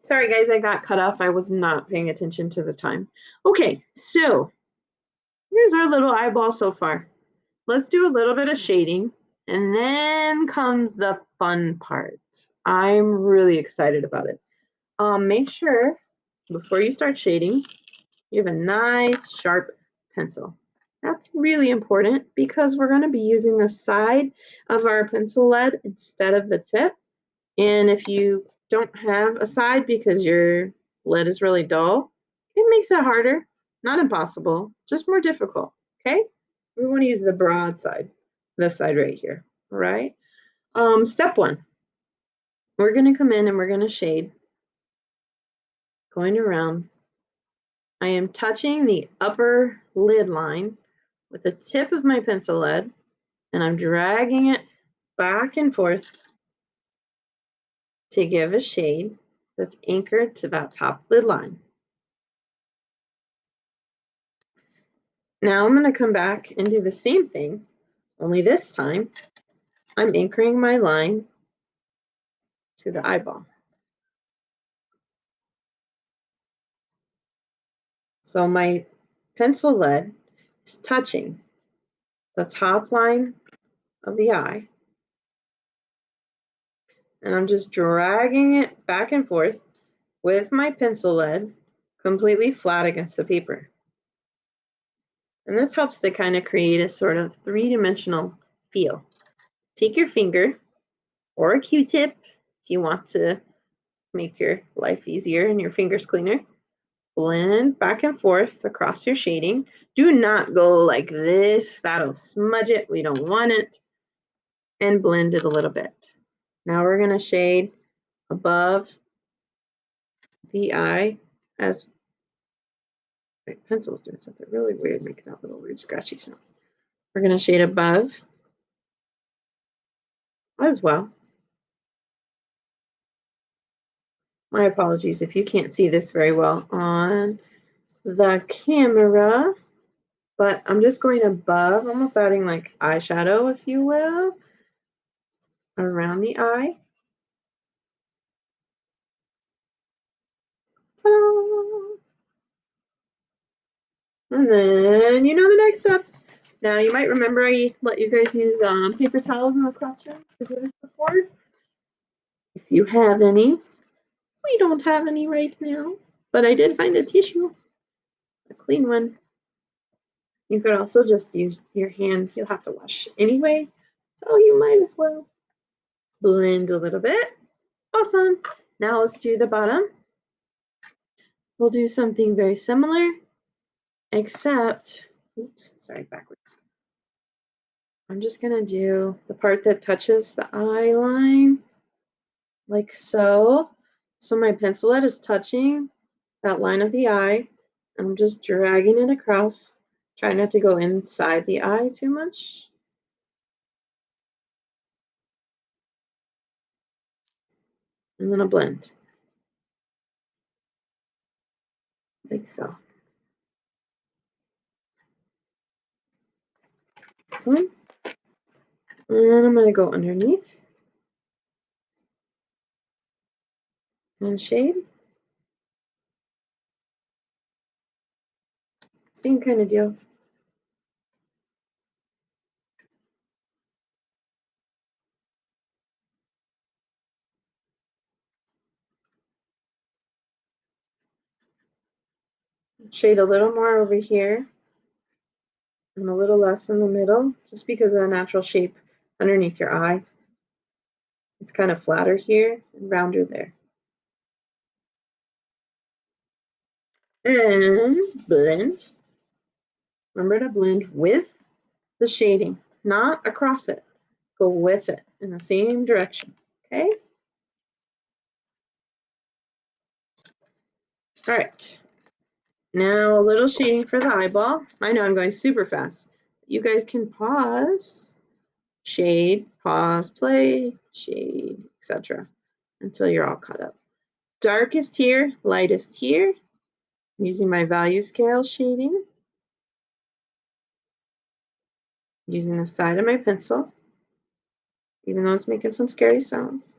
Sorry, guys, I got cut off. I was not paying attention to the time. Okay, so here's our little eyeball so far. Let's do a little bit of shading, and then comes the fun part. I'm really excited about it. Make sure before you start shading, you have a nice sharp pencil. That's really important because we're going to be using the side of our pencil lead instead of the tip. And if you don't have a side because your lead is really dull, it makes it harder. Not impossible, just more difficult, okay? We want to use the broad side, this side right here, all right? Step one, we're going to come in and we're going to shade, going around. I am touching the upper lid line with the tip of my pencil lead, and I'm dragging it back and forth to give a shade that's anchored to that top lid line. Now I'm going to come back and do the same thing, only this time I'm anchoring my line to the eyeball. So my pencil lead is touching the top line of the eye, and I'm just dragging it back and forth with my pencil lead completely flat against the paper. And this helps to kind of create a sort of three-dimensional feel. Take your finger or a Q-tip if you want to make your life easier and your fingers cleaner. Blend back and forth across your shading. Do not go like this. That'll smudge it. We don't want it. And blend it a little bit. Now we're going to shade above the eye as my pencil's doing something really weird, making that little weird scratchy sound. We're going to shade above as well. My apologies if you can't see this very well on the camera, but I'm just going above, almost adding like eyeshadow, if you will, around the eye. And then you know the next step. Now you might remember I let you guys use paper towels in the classroom to do this before. If you have any, we don't have any right now, but I did find a tissue, a clean one. You could also just use your hand. You'll have to wash anyway, so you might as well blend a little bit. Awesome. Now let's do the bottom. We'll do something very similar, except, oops, sorry, backwards. I'm just gonna do the part that touches the eye line, like so. So my pencil lead is touching that line of the eye. I'm just dragging it across. Try not to go inside the eye too much. And then I'll blend. Like so. So, and I'm gonna go underneath and shade. Same kind of deal. Shade a little more over here and a little less in the middle, just because of the natural shape underneath your eye. It's kind of flatter here and rounder there. And blend. Remember to blend with the shading, not across it. Go with it in the same direction, okay? All right. Now a little shading for the eyeball. I know I'm going super fast. You guys can pause, shade, pause, play, shade, etc. until you're all caught up. Darkest here, lightest here. I'm using my value scale shading. Using the side of my pencil, even though it's making some scary sounds.